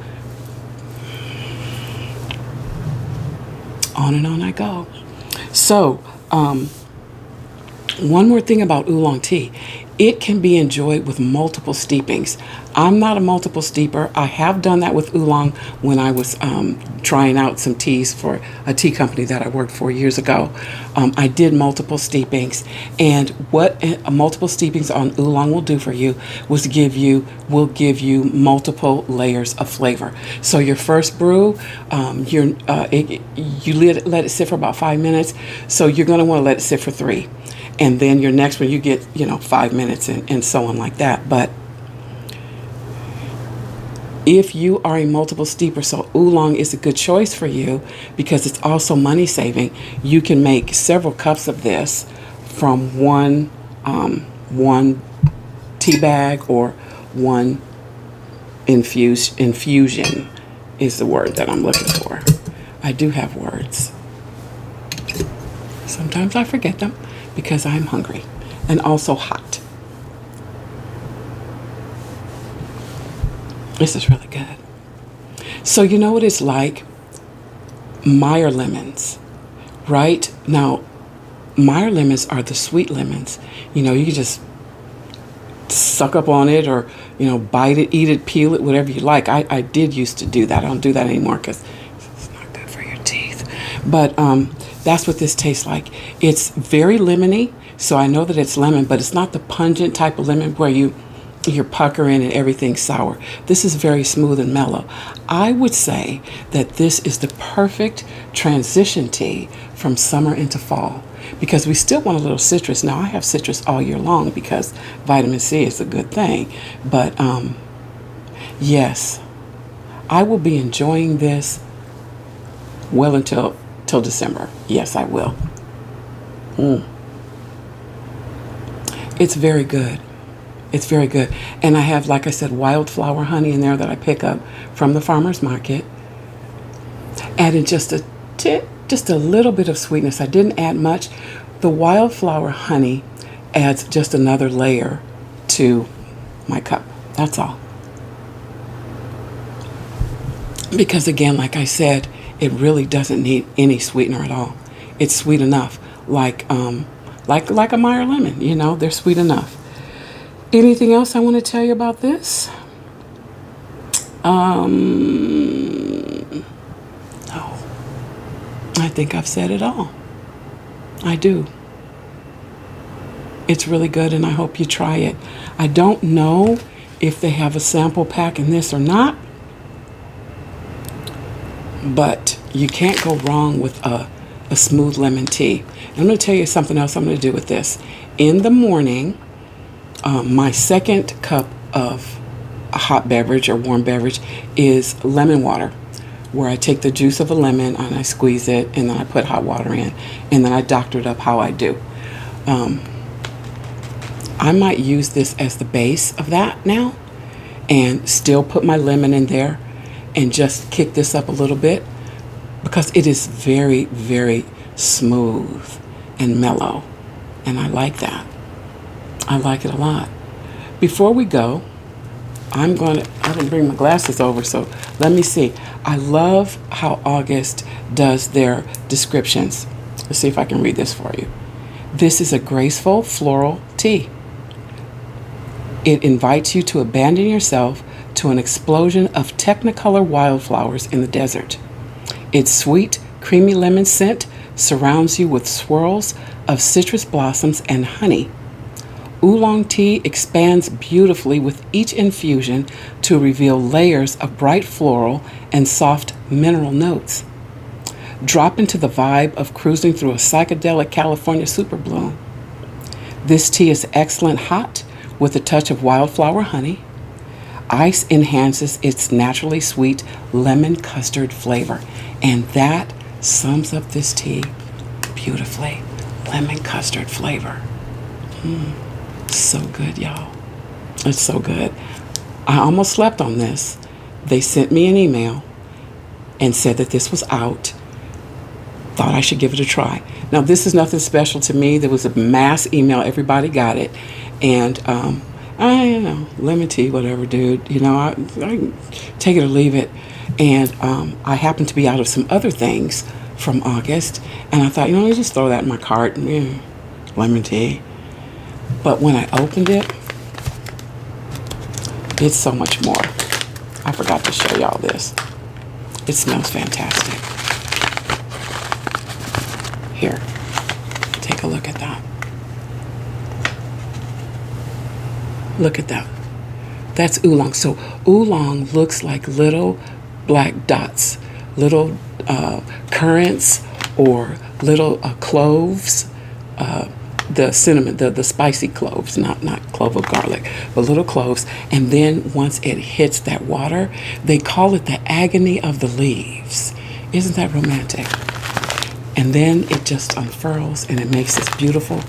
A: On and on I go. So, one more thing about oolong tea. It can be enjoyed with multiple steepings. I'm not a multiple steeper. I have done that with oolong when I was trying out some teas for a tea company that I worked for years ago. I did multiple steepings, and what multiple steepings on oolong will do for you will give you multiple layers of flavor. So your first brew, you let it sit for about 5 minutes. So you're going to want to let it sit for 3. And then your next one, you get, 5 minutes and so on like that. But if you are a multiple steeper, so oolong is a good choice for you because it's also money saving. You can make several cups of this from one tea bag or one infusion is the word that I'm looking for. I do have words. Sometimes I forget them, because I'm hungry and also hot. This is really good. So you know what it's like? Meyer lemons, right? Now, Meyer lemons are the sweet lemons. You can just suck up on it or, bite it, eat it, peel it, whatever you like. I did used to do that. I don't do that anymore because it's not good for your teeth. But that's what this tastes like. It's very lemony, so I know that it's lemon, but it's not the pungent type of lemon where you're puckering and everything's sour. This is very smooth and mellow. I would say that this is the perfect transition tea from summer into fall. because we still want a little citrus. Now, I have citrus all year long because vitamin C is a good thing. But yes, I will be enjoying this well until December. Yes, I will. It's very good. It's very good. And I have, like I said, wildflower honey in there that I pick up from the farmer's market. Adding just a little bit of sweetness. I didn't add much. The wildflower honey adds just another layer to my cup. That's all. Because again, like I said, it really doesn't need any sweetener at all. It's sweet enough, like a Meyer lemon. You know, they're sweet enough. Anything else I want to tell you about this? No. I think I've said it all. I do. It's really good, and I hope you try it. I don't know if they have a sample pack in this or not, but you can't go wrong with a smooth lemon tea. And I'm going to tell you something else I'm going to do with this. In the morning, my second cup of a hot beverage or warm beverage is lemon water, where I take the juice of a lemon and I squeeze it, and then I put hot water in, and then I doctor it up how I do. I might use this as the base of that now and still put my lemon in there and just kick this up a little bit, because it is very, very smooth and mellow, and I like that. I like it a lot. Before we go, I didn't bring my glasses over, so let me see. I love how August does their descriptions. Let's see if I can read this for you. This is a graceful floral tea. It invites you to abandon yourself to an explosion of technicolor wildflowers in the desert. Its sweet, creamy lemon scent surrounds you with swirls of citrus blossoms and honey. Oolong tea expands beautifully with each infusion to reveal layers of bright floral and soft mineral notes. Drop into the vibe of cruising through a psychedelic California SUPERBLOOM. This tea is excellent hot with a touch of wildflower honey. Ice enhances its naturally sweet lemon custard flavor, and that sums up this tea beautifully. Lemon custard flavor. So good, y'all. It's so good. I almost slept on this. They sent me an email and said that this was out. Thought I should give it a try. Now, this is nothing special to me. There was a mass email. Everybody got it. And lemon tea, whatever, dude. You know, I take it or leave it. And I happened to be out of some other things from August. And I thought, let me just throw that in my cart. Lemon tea. But when I opened it, it's so much more. I forgot to show y'all this. It smells fantastic. Here, take a look at that. Look at that. That's oolong. So oolong looks like little black dots, little currants or little cloves. The cinnamon, the spicy cloves, not clove of garlic, but little cloves. And then once it hits that water, they call it the agony of the leaves. Isn't that romantic? And then it just unfurls and it makes this beautiful,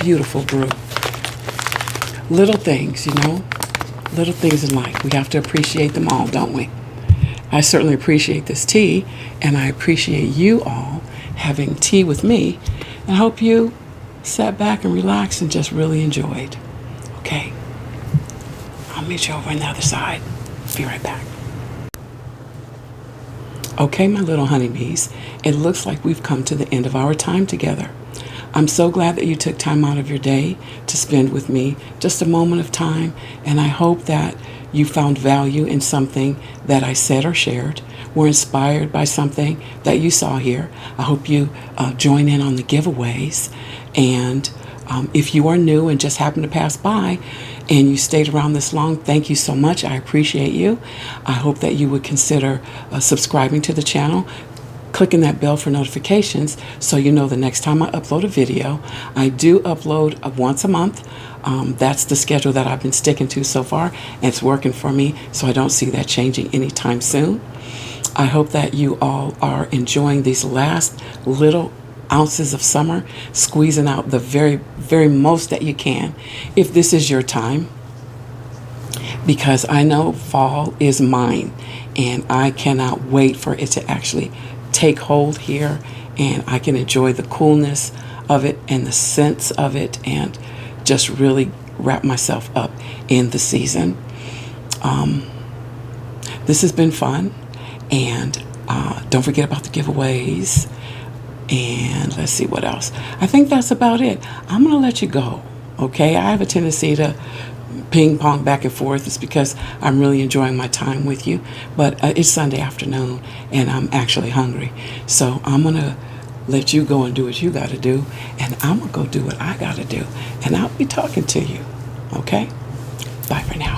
A: beautiful brew. Little things, little things in life. We have to appreciate them all, don't we? I certainly appreciate this tea, and I appreciate you all having tea with me, and I hope you sat back and relaxed and just really enjoyed. Okay, I'll meet you over on the other side. Be right back. Okay, my little honeybees, it looks like we've come to the end of our time together. I'm so glad that you took time out of your day to spend with me, just a moment of time, and I hope that you found value in something that I said or shared, were inspired by something that you saw here. I hope you join in on the giveaways. And if you are new and just happen to pass by and you stayed around this long, thank you so much. I appreciate you. I hope that you would consider subscribing to the channel. clicking that bell for notifications so you know the next time I upload a video. I do upload once a month. That's the schedule that I've been sticking to so far, and it's working for me, so I don't see that changing anytime soon. I hope that you all are enjoying these last little ounces of summer, squeezing out the very, very most that you can if this is your time, because I know fall is mine and I cannot wait for it to actually take hold here, and I can enjoy the coolness of it and the scents of it and just really wrap myself up in the season. This has been fun, and don't forget about the giveaways. And let's see what else. I think that's about it. I'm going to let you go, okay? I have a tendency to ping pong back and forth. It's because I'm really enjoying my time with you. But it's Sunday afternoon, and I'm actually hungry. So I'm going to let you go and do what you got to do, and I'm going to go do what I got to do. And I'll be talking to you, okay? Bye for now.